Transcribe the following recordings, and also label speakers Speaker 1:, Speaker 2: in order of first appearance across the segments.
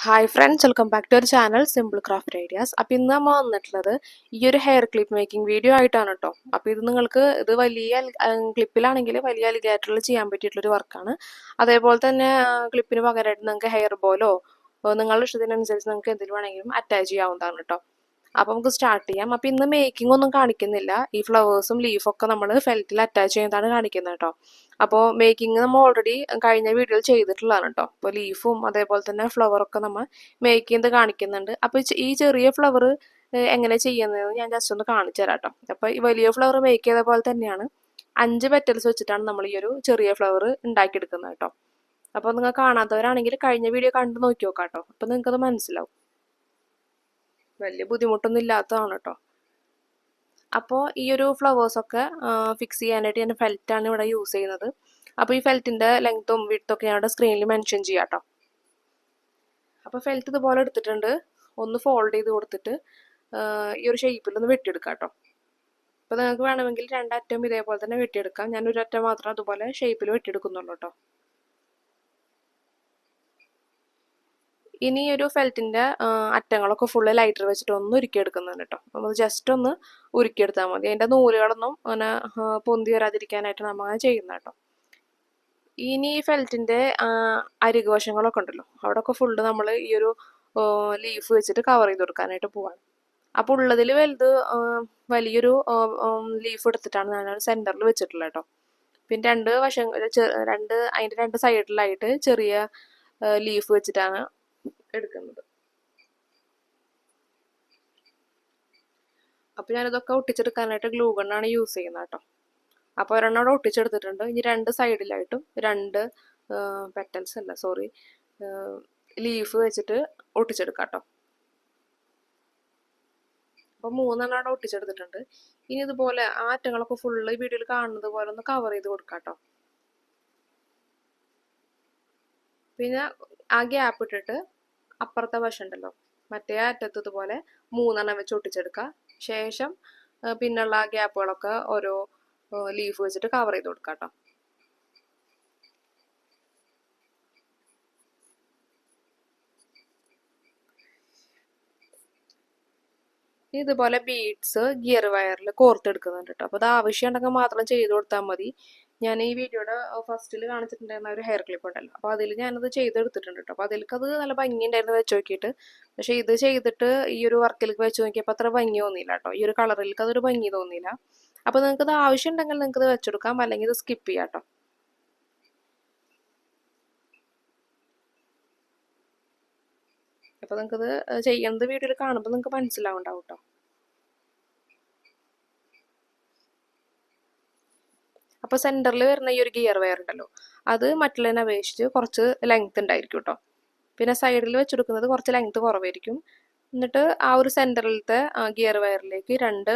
Speaker 1: Hi friends, welcome back to our channel simple craft ideas. അപ്പോൾ ഇന്ന് നമ്മൾ വന്നിട്ടുള്ളത് ഈ ഒരു ഹെയർ ക്ലിപ്പ് മേക്കിംഗ് വീഡിയോ ആയിട്ടാണ് കേട്ടോ. അപ്പോൾ ഇത് വലിയ ക്ലിപ്പിലാണെങ്കിൽ വലിയ അലിഗേറ്ററിൽ ചെയ്യാൻ പറ്റിയിട്ടുള്ളൊരു വർക്കാണ്. അതേപോലെ തന്നെ ക്ലിപ്പിന് പകരമായിട്ട് നിങ്ങൾക്ക് ഹെയർ ബോലോ നിങ്ങളുടെ ഇഷ്ടത്തിനനുസരിച്ച് നിങ്ങൾക്ക് എന്തിൽ വേണമെങ്കിലും അറ്റാച്ച് ചെയ്യാവുന്നതാണ് കേട്ടോ. അപ്പോൾ നമുക്ക് സ്റ്റാർട്ട് ചെയ്യാം. അപ്പോൾ ഇന്ന് മേക്കിംഗ് ഒന്നും കാണിക്കുന്നില്ല. ഈ ഫ്ലവേഴ്സും ലീഫൊക്കെ നമ്മൾ ഫെൽറ്റിൽ അറ്റാച്ച് ചെയ്യുന്നതാണ് കാണിക്കുന്നത് കേട്ടോ. അപ്പോൾ മേക്കിംഗ് നമ്മൾ ഓൾറെഡി കഴിഞ്ഞ വീഡിയോയിൽ ചെയ്തിട്ടുള്ളതാണ് കേട്ടോ. അപ്പോൾ ലീഫും അതേപോലെ തന്നെ ഫ്ലവറൊക്കെ നമ്മൾ മേക്ക് ചെയ്യുന്നത് കാണിക്കുന്നുണ്ട്. അപ്പോൾ ഈ ചെറിയ ഫ്ലവർ എങ്ങനെ ചെയ്യുന്നതെന്ന് ഞാൻ ജസ്റ്റ് ഒന്ന് കാണിച്ചു തരാം കേട്ടോ. അപ്പോൾ ഈ വലിയ ഫ്ലവർ മേക്ക് ചെയ്ത പോലെ തന്നെയാണ് 5 പെറ്റൽസ് വെച്ചിട്ടാണ് നമ്മൾ ഈ ഒരു ചെറിയ ഫ്ലവർ ഉണ്ടാക്കിയെടുക്കുന്നത് കേട്ടോ. അപ്പോൾ നിങ്ങൾ കാണാത്തവരാണെങ്കിൽ കഴിഞ്ഞ വീഡിയോ കണ്ടു നോക്കി നോക്കാം കേട്ടോ. അപ്പോൾ നിങ്ങൾക്കത് മനസ്സിലാവും. വലിയ ബുദ്ധിമുട്ടൊന്നും ഇല്ലാത്തതാണ് കേട്ടോ. അപ്പോൾ ഈ ഒരു ഫ്ലവേഴ്സൊക്കെ ഫിക്സ് ചെയ്യാനായിട്ട് ഞാൻ ഫെൽറ്റാണ് ഇവിടെ യൂസ് ചെയ്യുന്നത്. അപ്പോൾ ഈ ഫെൽറ്റിൻ്റെ ലെങ്ത്തും വിഡ്ത്തും ഞാൻ ഇവിടെ സ്ക്രീനിൽ മെൻഷൻ ചെയ്യാം കേട്ടോ. അപ്പോൾ ഫെൽറ്റ് ഇതുപോലെ എടുത്തിട്ടുണ്ട്. ഒന്ന് ഫോൾഡ് ചെയ്ത് കൊടുത്തിട്ട് ഈ ഒരു ഷേപ്പിൽ ഒന്ന് വെട്ടിയെടുക്കാം കേട്ടോ. അപ്പോൾ നിങ്ങൾക്ക് വേണമെങ്കിൽ രണ്ടറ്റം ഇതേപോലെ തന്നെ വെട്ടിയെടുക്കാം. ഞാൻ ഒരു അറ്റം മാത്രം അതുപോലെ ഷേപ്പിൽ വെട്ടിയെടുക്കുന്നുള്ളൂ കേട്ടോ. ഇനി ഒരു ഫെൽറ്റിൻ്റെ അറ്റങ്ങളൊക്കെ ഫുള്ള് ലൈറ്റർ വെച്ചിട്ട് ഒന്ന് ഉരുക്കിയെടുക്കുന്നുണ്ട് കേട്ടോ. നമ്മൾ ജസ്റ്റ് ഒന്ന് ഉരുക്കിയെടുത്താൽ മതി. അതിൻ്റെ നൂലുകളൊന്നും അങ്ങനെ പൊന്തി വരാതിരിക്കാനായിട്ട് നമ്മൾ അങ്ങനെ ചെയ്യുന്നത് കേട്ടോ. ഇനി ഈ ഫെൽറ്റിൻ്റെ അരികുവശങ്ങളൊക്കെ ഉണ്ടല്ലോ, അവിടെയൊക്കെ ഫുള്ള് നമ്മൾ ഈ ഒരു ലീഫ് വെച്ചിട്ട് കവർ ചെയ്ത് കൊടുക്കാനായിട്ട് പോവാണ്. അപ്പോൾ ഉള്ളതിൽ വലുത് വലിയൊരു ലീഫ് എടുത്തിട്ടാണ് ഞാൻ സെൻറ്ററിൽ വെച്ചിട്ടുള്ളത് കേട്ടോ. പിന്നെ അതിൻ്റെ രണ്ട് സൈഡിലായിട്ട് ചെറിയ ലീഫ് വെച്ചിട്ടാണ് എടുക്കുന്നത്. അപ്പോൾ ഞാനിതൊക്കെ ഒട്ടിച്ചെടുക്കാനായിട്ട് ഗ്ലൂ ഗണ്ണാണ് യൂസ് ചെയ്യുന്നത് കേട്ടോ. അപ്പോൾ ഒരെണ്ണം അവിടെ ഒട്ടിച്ചെടുത്തിട്ടുണ്ട്. ഇനി രണ്ട് സൈഡിലായിട്ടും രണ്ട് ലീഫ് വെച്ചിട്ട് ഒട്ടിച്ചെടുക്കാം കേട്ടോ. അപ്പോൾ 3 അവിടെ ഒട്ടിച്ചെടുത്തിട്ടുണ്ട്. ഇനി ഇതുപോലെ ആ അറ്റങ്ങളൊക്കെ ഫുള്ള് ഈ വീഡിയോയിൽ കാണുന്നത് പോലെ ഒന്ന് കവർ ചെയ്ത് കൊടുക്കാം കേട്ടോ. പിന്നെ ആ ഗ്യാപ്പ് ഇട്ടിട്ട് അപ്പുറത്തെ വശം ഉണ്ടല്ലോ, മറ്റേ അറ്റത്ത് ഇതുപോലെ 3 വെച്ച് ഒട്ടിച്ചെടുക്കുക. ശേഷം പിന്നുള്ള ആ ഗ്യാപ്പുകളൊക്കെ ഓരോ ലീഫ് വെച്ചിട്ട് കവർ ചെയ്ത് കൊടുക്കാം കേട്ടോ. ഇതുപോലെ ബീഡ്സ് ഗിയർ വയറിൽ കോർത്തെടുക്കുന്നുണ്ട് കേട്ടോ. അപ്പോൾ അത് ആവശ്യമുണ്ടെങ്കിൽ മാത്രം ചെയ്ത് കൊടുത്താൽ മതി. ഞാൻ ഈ വീഡിയോയുടെ ഫസ്റ്റിൽ കാണിച്ചിട്ടുണ്ടായിരുന്ന ഒരു ഹെയർ ക്ലിപ്പ് ഉണ്ടല്ലോ, അപ്പോൾ അതിൽ ഞാനത് ചെയ്തെടുത്തിട്ടുണ്ട് കേട്ടോ. അപ്പോൾ അതിലേക്കത് നല്ല ഭംഗിയുണ്ടായിരുന്നു വെച്ച് നോക്കിയിട്ട്. പക്ഷേ ഇത് ചെയ്തിട്ട് ഈ ഒരു വർക്കിലേക്ക് വെച്ച് നോക്കിയപ്പോൾ അത്ര ഭംഗി തോന്നിയില്ല കേട്ടോ. ഈ ഒരു കളറിലേക്ക് അതൊരു ഭംഗി തോന്നിയില്ല. അപ്പോൾ നിങ്ങൾക്കത് ആവശ്യമുണ്ടെങ്കിൽ നിങ്ങൾക്കത് വെച്ചെടുക്കാം, അല്ലെങ്കിൽ ഇത് സ്കിപ്പ് ചെയ്യാം കേട്ടോ. അപ്പോൾ നിങ്ങൾക്കത് ചെയ്യുന്നത് വീഡിയോയിൽ കാണുമ്പോൾ നിങ്ങൾക്ക് മനസ്സിലാവുണ്ടാവും കേട്ടോ. അപ്പോൾ സെൻറ്ററിൽ വരുന്ന ഈ ഒരു ഗിയർ വയർ ഉണ്ടല്ലോ, അത് മറ്റുള്ളതിനെ അപേക്ഷിച്ച് കുറച്ച് ലെങ്ത് ഉണ്ടായിരിക്കും കേട്ടോ. പിന്നെ സൈഡിൽ വെച്ചെടുക്കുന്നത് കുറച്ച് ലെങ്ത് കുറവായിരിക്കും. എന്നിട്ട് ആ ഒരു സെൻറ്ററിലത്തെ ഗിയർ വയറിലേക്ക് 2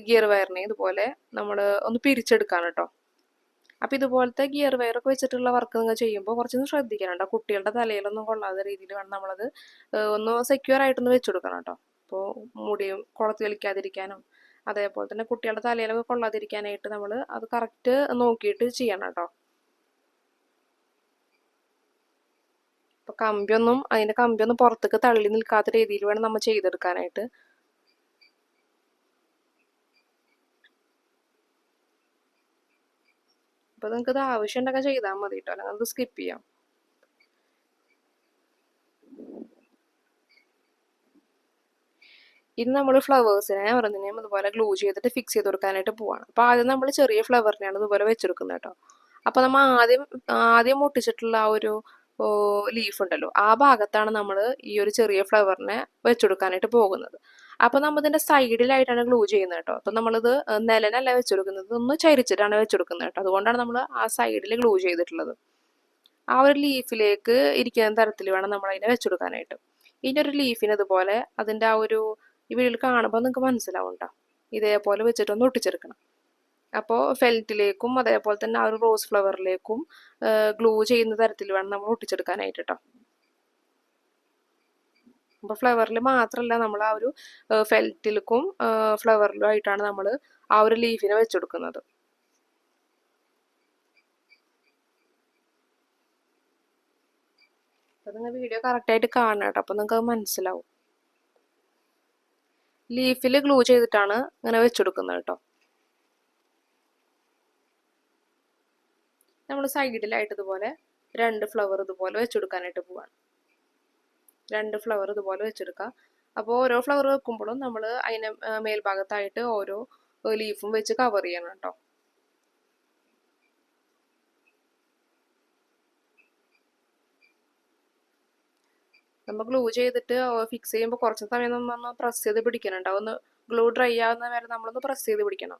Speaker 1: ഗിയർ വയറിനെ ഇതുപോലെ നമ്മൾ ഒന്ന് പിരിച്ചെടുക്കാണ് കേട്ടോ. അപ്പോൾ ഇതുപോലത്തെ ഗിയർ വയറൊക്കെ വെച്ചിട്ടുള്ള വർക്ക് നിങ്ങൾ ചെയ്യുമ്പോൾ കുറച്ചൊന്ന് ശ്രദ്ധിക്കണം കേട്ടോ. കുട്ടികളുടെ തലയിലൊന്നും കൊള്ളാത്ത രീതിയിൽ വേണം നമ്മളത് ഒന്ന് സെക്യൂർ ആയിട്ടൊന്ന് വെച്ചെടുക്കണം കേട്ടോ. അപ്പോൾ മുടിയും കുളത്ത് കളിക്കാതിരിക്കാനും അതേപോലെ തന്നെ കുട്ടികളുടെ തലയിലൊക്കെ കൊള്ളാതിരിക്കാനായിട്ട് നമ്മൾ അത് കറക്റ്റ് നോക്കിയിട്ട് ചെയ്യണം കേട്ടോ. അപ്പോൾ അതിൻ്റെ കമ്പിയൊന്നും പുറത്തേക്ക് തള്ളി നിൽക്കാത്ത രീതിയിൽ വേണം നമ്മൾ ചെയ്തെടുക്കാനായിട്ട്. അപ്പോൾ നിങ്ങൾക്ക് ഇത് ആവശ്യമുണ്ടെങ്കിൽ ചെയ്താൽ മതി കേട്ടോ, അല്ലെങ്കിൽ അത് സ്കിപ്പ് ചെയ്യാം. ഇനി നമ്മൾ ഫ്ലവേഴ്സിനെ ഓരോന്നിനെയും അതുപോലെ ഗ്ലൂ ചെയ്തിട്ട് ഫിക്സ് ചെയ്ത് കൊടുക്കാനായിട്ട് പോവാണ്. അപ്പോൾ ആദ്യം നമ്മൾ ചെറിയ ഫ്ലവറിനെയാണ് ഇതുപോലെ വെച്ചെടുക്കുന്നത് കേട്ടോ. അപ്പോൾ നമ്മൾ ആദ്യം ഒട്ടിച്ചിട്ടുള്ള ആ ഒരു ലീഫ് ഉണ്ടല്ലോ, ആ ഭാഗത്താണ് നമ്മൾ ഈ ഒരു ചെറിയ ഫ്ലവറിനെ വെച്ചെടുക്കാനായിട്ട് പോകുന്നത്. അപ്പോൾ നമ്മൾ ഇതിൻ്റെ സൈഡിലായിട്ടാണ് ഗ്ലൂ ചെയ്യുന്നത് കേട്ടോ. അപ്പോൾ നമ്മളിത് നിലനല്ല വെച്ചെടുക്കുന്നത്, ഒന്ന് ചരിച്ചിട്ടാണ് വെച്ചെടുക്കുന്നത് കേട്ടോ. അതുകൊണ്ടാണ് നമ്മൾ ആ സൈഡിൽ ഗ്ലൂ ചെയ്തിട്ടുള്ളത്. ആ ഒരു ലീഫിലേക്ക് ഇരിക്കുന്ന തരത്തിൽ വേണം നമ്മൾ അതിനെ വെച്ചെടുക്കാനായിട്ട്. ഇനി ഒരു ലീഫിന് ഇതുപോലെ അതിൻ്റെ ആ ഒരു ഈ വീഡിയോയിൽ കാണുമ്പോൾ നിങ്ങൾക്ക് മനസ്സിലാവും കേട്ടോ. ഇതേപോലെ വെച്ചിട്ടൊന്ന് ഒട്ടിച്ചെടുക്കണം. അപ്പോൾ ഫെൽറ്റിലേക്കും അതേപോലെ തന്നെ ആ ഒരു റോസ് ഫ്ലവറിലേക്കും ഗ്ലൂ ചെയ്യുന്ന തരത്തിൽ വേണം നമ്മൾ ഒട്ടിച്ചെടുക്കാനായിട്ട് കേട്ടോ. അപ്പോൾ ഫ്ലവറിൽ മാത്രമല്ല, നമ്മൾ ആ ഒരു ഫെൽറ്റിലേക്കും ഫ്ലവറിലും ആയിട്ടാണ് നമ്മൾ ആ ഒരു ലീഫിനെ വെച്ചെടുക്കുന്നത്. നിങ്ങൾ വീഡിയോ കറക്റ്റായിട്ട് കാണണം കേട്ടോ, അപ്പോൾ നിങ്ങൾക്ക് അത് മനസ്സിലാവും. ലീഫിൽ ഗ്ലൂ ചെയ്തിട്ടാണ് ഇങ്ങനെ വെച്ചെടുക്കുന്നത് കേട്ടോ. നമ്മൾ സൈഡിലായിട്ട് ഇതുപോലെ 2 ഫ്ലവർ ഇതുപോലെ വെച്ചെടുക്കാനായിട്ട് പോവാണ്. 2 ഫ്ലവർ ഇതുപോലെ വെച്ചെടുക്കുക. അപ്പോൾ ഓരോ ഫ്ലവർ വെക്കുമ്പോഴും നമ്മൾ അതിന് മേൽഭാഗത്തായിട്ട് ഓരോ ലീഫും വെച്ച് കവർ ചെയ്യണം കേട്ടോ. നമ്മൾ ഗ്ലൂ ചെയ്തിട്ട് ഫിക്സ് ചെയ്യുമ്പോൾ കുറച്ച് സമയം നമ്മൾ പ്രസ് ചെയ്ത് പിടിക്കണം. ഒന്ന് ഗ്ലൂ ഡ്രൈ ആവുന്ന വരെ നമ്മളൊന്ന് പ്രസ് ചെയ്ത് പിടിക്കണം.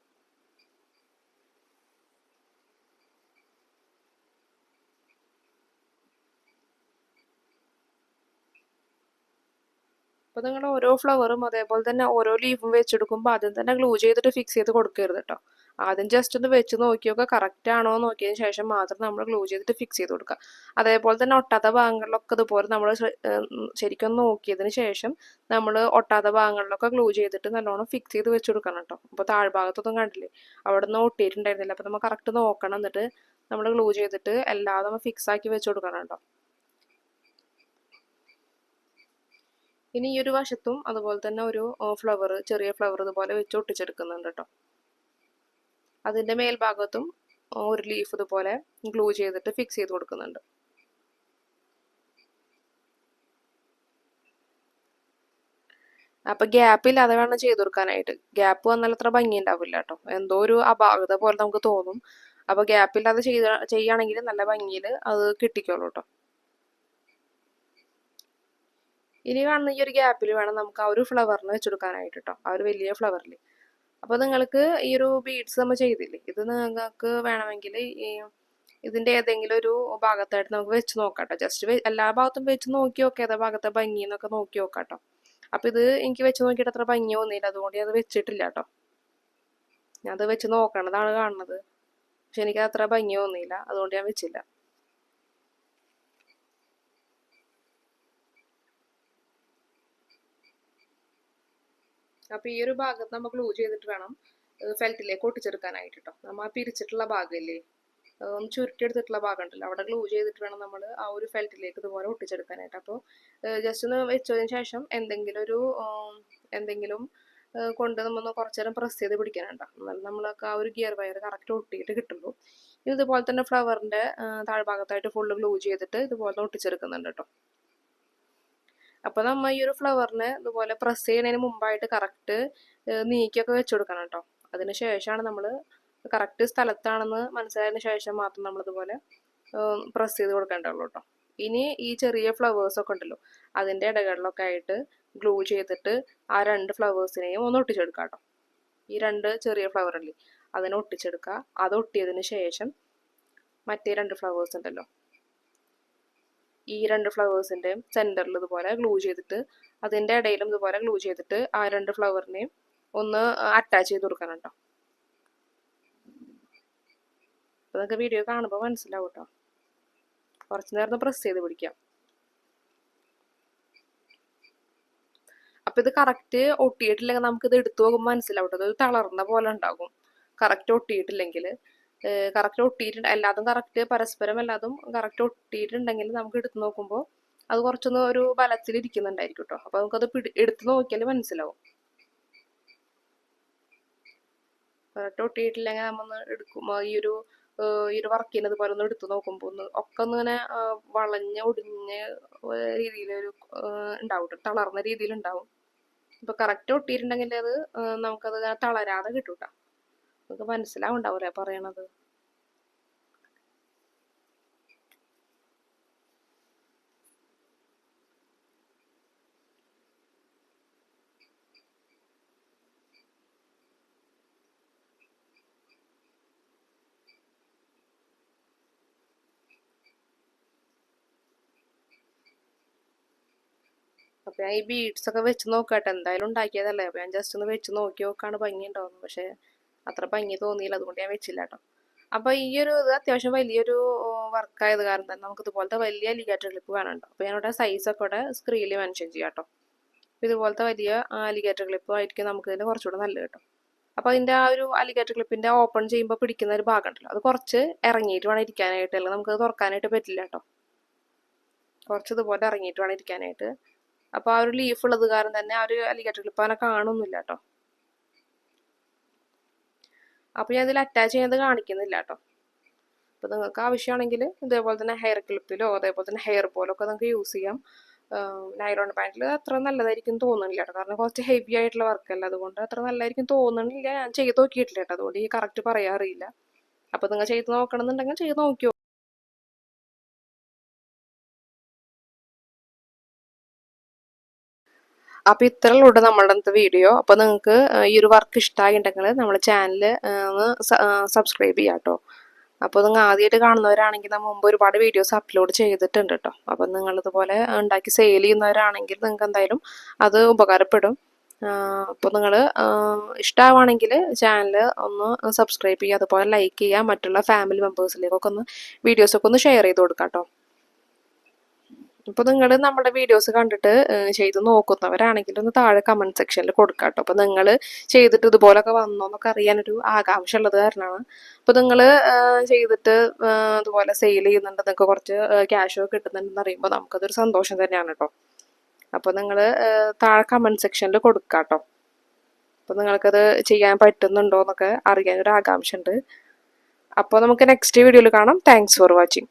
Speaker 1: അപ്പോൾ നിങ്ങൾ ഓരോ ഫ്ലവറും അതേപോലെ തന്നെ ഓരോ ലീഫും വെച്ചെടുക്കുമ്പോൾ ആദ്യം തന്നെ ഗ്ലൂ ചെയ്തിട്ട് ഫിക്സ് ചെയ്ത് കൊടുക്കരുത് കേട്ടോ. ആദ്യം ജസ്റ്റ് ഒന്ന് വെച്ച് നോക്കിയൊക്കെ കറക്റ്റ് ആണോ നോക്കിയതിന് ശേഷം മാത്രം നമ്മൾ ഗ്ലൂ ചെയ്തിട്ട് ഫിക്സ് ചെയ്ത് കൊടുക്കുക. അതേപോലെ തന്നെ ഒട്ടാത്ത ഭാഗങ്ങളിലൊക്കെ ഇതുപോലെ നമ്മൾ ശരിക്കും നോക്കിയതിന് ശേഷം നമ്മൾ ഒട്ടാത്ത ഭാഗങ്ങളിലൊക്കെ ഗ്ലൂ ചെയ്തിട്ട് നല്ലോണം ഫിക്സ് ചെയ്ത് വെച്ച് കൊടുക്കണം കേട്ടോ. അപ്പോൾ താഴ്ഭാഗത്തൊന്നും കണ്ടില്ലേ, അവിടെ നിന്ന് ഒട്ടിയിട്ടുണ്ടായിരുന്നില്ല. അപ്പോൾ നമ്മൾ കറക്റ്റ് നോക്കണം, എന്നിട്ട് നമ്മൾ ഗ്ലൂ ചെയ്തിട്ട് എല്ലാതും നമ്മൾ ഫിക്സ് ആക്കി വെച്ച് കൊടുക്കണം കേട്ടോ. ഇനി ഈ ഒരു വശത്തും അതുപോലെ തന്നെ ഒരു ഫ്ലവർ, ചെറിയ ഫ്ലവർ ഇതുപോലെ വെച്ച് ഒട്ടിച്ചെടുക്കുന്നുണ്ട് കേട്ടോ. അതിൻ്റെ മേൽഭാഗത്തും ഒരു ലീഫ് ഇതുപോലെ ഗ്ലൂ ചെയ്തിട്ട് ഫിക്സ് ചെയ്ത് കൊടുക്കുന്നുണ്ട്. അപ്പം ഗ്യാപ്പില്ലാതെ വേണം ചെയ്ത് കൊടുക്കാനായിട്ട്. ഗ്യാപ്പ് വന്നാൽ അത്ര ഭംഗി ഉണ്ടാവില്ല കേട്ടോ, എന്തോ ഒരു അപാകത പോലെ നമുക്ക് തോന്നും. അപ്പോൾ ഗ്യാപ്പില്ലാതെ ചെയ്യുകയാണെങ്കിൽ നല്ല ഭംഗിയിൽ അത് കിട്ടിക്കോളൂ കേട്ടോ. ഇനി കാണുന്ന ഈ ഒരു ഗ്യാപ്പിൽ വേണം നമുക്ക് ആ ഒരു ഫ്ലവറിന് വെച്ചെടുക്കാനായിട്ട് കേട്ടോ, ആ ഒരു വലിയ ഫ്ലവറിൽ. അപ്പോൾ നിങ്ങൾക്ക് ഈ ഒരു ബീഡ്സ് നമ്മൾ ചെയ്തില്ലേ, ഇത് നിങ്ങൾക്ക് വേണമെങ്കിൽ ഈ ഇതിൻ്റെ ഏതെങ്കിലും ഒരു ഭാഗത്തായിട്ട് നമുക്ക് വെച്ച് നോക്കാം കേട്ടോ. ജസ്റ്റ് എല്ലാ ഭാഗത്തും വെച്ച് നോക്കി നോക്കാം, ഏതാ ഭാഗത്തെ ഭംഗി എന്നൊക്കെ നോക്കി നോക്കാം കേട്ടോ. അപ്പോൾ ഇത് എനിക്ക് വെച്ച് നോക്കിയിട്ട് അത്ര ഭംഗി തോന്നിയില്ല, അതുകൊണ്ട് ഞാൻ അത് വെച്ചിട്ടില്ല കേട്ടോ. ഞാൻ അത് വെച്ച് നോക്കണതാണ് കാണുന്നത്, പക്ഷെ എനിക്ക് അത്ര ഭംഗി തോന്നിയില്ല, അതുകൊണ്ട് ഞാൻ വെച്ചില്ല. അപ്പോൾ ഈ ഒരു ഭാഗത്ത് നമ്മൾ ഗ്ലൂ ചെയ്തിട്ട് വേണം ഫെൽറ്റിലേക്ക് ഒട്ടിച്ചെടുക്കാനായിട്ട് കേട്ടോ. നമ്മൾ ആ പിരിച്ചിട്ടുള്ള ഭാഗമില്ലേ, ഒന്ന് ചുരുട്ടിയെടുത്തിട്ടുള്ള ഭാഗം ഉണ്ടല്ലോ, അവിടെ ഗ്ലൂ ചെയ്തിട്ട് വേണം നമ്മൾ ആ ഒരു ഫെൽറ്റിലേക്ക് ഇതുപോലെ ഒട്ടിച്ചെടുക്കാനായിട്ട്. അപ്പോൾ ജസ്റ്റ് ഒന്ന് വെച്ചതിന് ശേഷം എന്തെങ്കിലും കൊണ്ട് നമ്മൾ കുറച്ച് നേരം പ്രസ് ചെയ്ത് പിടിക്കാനുണ്ടോ, എന്നാലും നമ്മളൊക്കെ ആ ഒരു ഗിയർ വയർ കറക്റ്റ് ഒട്ടിയിട്ട് കിട്ടുള്ളൂ. ഇതുപോലെ തന്നെ ഫ്ലവറിൻ്റെ താഴ്ഭാഗത്തായിട്ട് ഫുള്ള് ഗ്ലൂ ചെയ്തിട്ട് ഇതുപോലെ ഒട്ടിച്ചെടുക്കുന്നുണ്ട് കേട്ടോ. അപ്പോൾ നമ്മൾ ഈ ഒരു ഫ്ലവറിനെ ഇതുപോലെ പ്രസ് ചെയ്യുന്നതിന് മുമ്പായിട്ട് കറക്റ്റ് നീക്കിയൊക്കെ വെച്ച് കൊടുക്കണം കേട്ടോ. അതിന് ശേഷമാണ് നമ്മൾ കറക്റ്റ് സ്ഥലത്താണെന്ന് മനസ്സിലായതിന് ശേഷം മാത്രം നമ്മളിതുപോലെ പ്രസ് ചെയ്ത് കൊടുക്കേണ്ടുള്ളൂ കേട്ടോ. ഇനി ഈ ചെറിയ ഫ്ലവേഴ്സൊക്കെ ഉണ്ടല്ലോ, അതിൻ്റെ ഇടകളിലൊക്കെ ആയിട്ട് ഗ്ലൂ ചെയ്തിട്ട് ആ 2 ഫ്ലവേഴ്സിനെയും ഒന്ന് ഒട്ടിച്ചെടുക്കാം കേട്ടോ. ഈ 2 ചെറിയ ഫ്ലവറല്ലേ, അതിനെ ഒട്ടിച്ചെടുക്കുക. അത് ഒട്ടിയതിന് ശേഷം മറ്റേ 2 ഫ്ലവേഴ്സ് ഉണ്ടല്ലോ, ഈ 2 ഫ്ലവേഴ്സിൻ്റെയും സെൻറ്ററിൽ ഇതുപോലെ ഗ്ലൂ ചെയ്തിട്ട് അതിൻ്റെ ഇടയിലും ഇതുപോലെ ഗ്ലൂ ചെയ്തിട്ട് ആ 2 ഫ്ലവറിനെയും ഒന്ന് അറ്റാച്ച് ചെയ്ത് കൊടുക്കണം കേട്ടോ. അപ്പോൾ നിങ്ങൾക്ക് വീഡിയോ കാണുമ്പോൾ മനസ്സിലാവും കേട്ടോ. കുറച്ച് നേരം പ്രസ് ചെയ്ത് പിടിക്കാം. അപ്പോൾ ഇത് കറക്റ്റ് ഒട്ടിയിട്ടില്ലെങ്കിൽ നമുക്കിത് എടുത്തു നോക്കുമ്പോൾ മനസ്സിലാവും കേട്ടോ, ഇത് തളർന്ന പോലെ ഉണ്ടാകും കറക്റ്റ് ഒട്ടിയിട്ടില്ലെങ്കിൽ. കറക്റ്റ് ഒട്ടിയിട്ടുണ്ട് എല്ലാതും കറക്റ്റ് പരസ്പരം എല്ലാതും കറക്റ്റ് ഒട്ടിയിട്ടുണ്ടെങ്കിൽ നമുക്ക് എടുത്ത് നോക്കുമ്പോൾ അത് കുറച്ചൊന്ന് ഒരു ബലത്തിൽ ഇരിക്കുന്നുണ്ടായിരിക്കും കേട്ടോ. അപ്പോൾ നമുക്കത് എടുത്ത് നോക്കിയാൽ മനസ്സിലാവും. കറക്റ്റ് ഒട്ടിയിട്ടില്ലെങ്കിൽ നമ്മൾ എടുക്കുമ്പോൾ ഈ ഒരു വർക്കിന് ഇതുപോലെ ഒന്ന് എടുത്ത് നോക്കുമ്പോൾ ഒക്കെ ഒന്ന് ഇങ്ങനെ വളഞ്ഞ് ഒടിഞ്ഞ രീതിയിലൊരു ഉണ്ടാവും, തളർന്ന രീതിയിലുണ്ടാവും. ഇപ്പോൾ കറക്റ്റ് ഒട്ടിയിട്ടുണ്ടെങ്കിൽ അത് നമുക്കത് തളരാതെ കിട്ടും കേട്ടോ. നമുക്ക് മനസ്സിലാവുണ്ടാവില്ലേ പറയണത്. അപ്പോൾ ഞാൻ ഈ ബീഡ്സ് ഒക്കെ വെച്ച് നോക്കട്ടെ, എന്തായാലും ഉണ്ടാക്കിയതല്ലേ, അപ്പോൾ ഞാൻ ജസ്റ്റ് ഒന്ന് വെച്ച് നോക്കി നോക്കാണ് ഭംഗി ഉണ്ടാവുന്നത്. പക്ഷേ അത്ര ഭംഗി തോന്നിയില്ല, അതുകൊണ്ട് ഞാൻ വെച്ചില്ല കേട്ടോ. അപ്പോൾ ഈ ഒരു ഇത് അത്യാവശ്യം വലിയൊരു വർക്കായത് കാരണം തന്നെ നമുക്ക് ഇതുപോലത്തെ വലിയ അലിഗേറ്റർ ക്ലിപ്പ് വേണമുണ്ടോ. അപ്പോൾ ഞാനിവിടെ സൈസൊക്കെ ഇവിടെ സ്ക്രീനിൽ മെൻഷൻ ചെയ്യാം കേട്ടോ. അപ്പോൾ ഇതുപോലത്തെ വലിയ അലിഗേറ്റർ ക്ലിപ്പ് ആയിരിക്കും നമുക്ക് ഇതിന് കുറച്ചുകൂടെ നല്ലത് കേട്ടോ. അപ്പോൾ അതിൻ്റെ ആ ഒരു അലിഗേറ്റർ ക്ലിപ്പിൻ്റെ ഓപ്പൺ ചെയ്യുമ്പോൾ പിടിക്കുന്ന ഒരു ഭാഗം ഉണ്ടല്ലോ, അത് കുറച്ച് ഇറങ്ങിയിട്ട് വേണം ഇരിക്കാനായിട്ട്, അല്ലെങ്കിൽ നമുക്ക് തുറക്കാനായിട്ട് പറ്റില്ല കേട്ടോ. കുറച്ച് ഇതുപോലെ ഇറങ്ങിയിട്ട് വേണം ഇരിക്കാനായിട്ട്. അപ്പോൾ ആ ഒരു ലീഫ് ഉള്ളത് കാരണം തന്നെ ആ ഒരു അലിഗേറ്റർ ക്ലിപ്പ് അങ്ങനെ കാണുന്നില്ല കേട്ടോ. അപ്പോൾ ഞാൻ ഇതിൽ അറ്റാച്ച് ചെയ്യുന്നത് കാണിക്കുന്നില്ല കേട്ടോ. അപ്പോൾ നിങ്ങൾക്ക് ആവശ്യമാണെങ്കിൽ ഇതേപോലെ തന്നെ ഹെയർ ക്ലിപ്പിലോ അതേപോലെ തന്നെ ഹെയർ ബോലൊക്കെ നിങ്ങൾക്ക് യൂസ് ചെയ്യാം. നൈലോൺ പാൻറ്റിൽ അത്ര നല്ലതായിരിക്കും തോന്നുന്നില്ല കേട്ടോ, കാരണം കുറച്ച് ഹെവി ആയിട്ടുള്ള വർക്കല്ല, അതുകൊണ്ട് അത്ര നല്ലതായിരിക്കും തോന്നുന്നില്ല. ഞാൻ ചെയ്ത് നോക്കിയിട്ടില്ല കേട്ടോ, അതുകൊണ്ട് ഈ കറക്റ്റ് പറയാൻ അറിയില്ല. അപ്പോൾ നിങ്ങൾ ചെയ്ത് നോക്കണമെന്നുണ്ടെങ്കിൽ ചെയ്ത് നോക്കിയോ. അപ്പോൾ ഇത്രയുള്ളൂ നമ്മളുടെ ഇന്നത്തെ വീഡിയോ. അപ്പോൾ നിങ്ങൾക്ക് ഈ ഒരു വർക്ക് ഇഷ്ടമായിട്ടുണ്ടെങ്കിൽ നമ്മുടെ ചാനൽ ഒന്ന് സബ്സ്ക്രൈബ് ചെയ്യാം കേട്ടോ. അപ്പോൾ നിങ്ങൾ ആദ്യമായിട്ട് കാണുന്നവരാണെങ്കിൽ നമ്മൾ മുമ്പ് ഒരുപാട് വീഡിയോസ് അപ്ലോഡ് ചെയ്തിട്ടുണ്ട് കേട്ടോ. അപ്പോൾ നിങ്ങളിതുപോലെ ഉണ്ടാക്കി സെയിൽ ചെയ്യുന്നവരാണെങ്കിൽ നിങ്ങൾക്ക് എന്തായാലും അത് ഉപകാരപ്പെടും. അപ്പോൾ നിങ്ങൾ ഇഷ്ടമാവുകയാണെങ്കിൽ ചാനൽ ഒന്ന് സബ്സ്ക്രൈബ് ചെയ്യുക, അതുപോലെ ലൈക്ക് ചെയ്യുക, മറ്റുള്ള ഫാമിലി മെമ്പേഴ്സിലേക്കൊക്കെ ഒന്ന് വീഡിയോസൊക്കെ ഒന്ന് ഷെയർ ചെയ്ത് കൊടുക്കാം കേട്ടോ. ഇപ്പോൾ നിങ്ങൾ നമ്മുടെ വീഡിയോസ് കണ്ടിട്ട് ചെയ്ത് നോക്കുന്നവരാണെങ്കിൽ ഒന്ന് താഴെ കമൻറ്റ് സെക്ഷനിൽ കൊടുക്കാം കേട്ടോ. അപ്പോൾ നിങ്ങൾ ചെയ്തിട്ട് ഇതുപോലൊക്കെ വന്നോ എന്നൊക്കെ അറിയാനൊരു ആകാംക്ഷ ഉള്ളത് കാരണമാണ്. അപ്പോൾ നിങ്ങൾ ചെയ്തിട്ട് അതുപോലെ സെയിൽ ചെയ്യുന്നുണ്ട്, നിങ്ങൾക്ക് കുറച്ച് ക്യാഷൊക്കെ കിട്ടുന്നുണ്ടെന്ന് അറിയുമ്പോൾ നമുക്കതൊരു സന്തോഷം തന്നെയാണ് കേട്ടോ. അപ്പോൾ നിങ്ങൾ താഴെ കമൻറ്റ് സെക്ഷനിൽ കൊടുക്കാം കേട്ടോ. അപ്പോൾ നിങ്ങൾക്കത് ചെയ്യാൻ പറ്റുന്നുണ്ടോ എന്നൊക്കെ അറിയാനൊരു ആകാംക്ഷ ഉണ്ട്. അപ്പോൾ നമുക്ക് നെക്സ്റ്റ് വീഡിയോയിൽ കാണാം. Thanks for watching.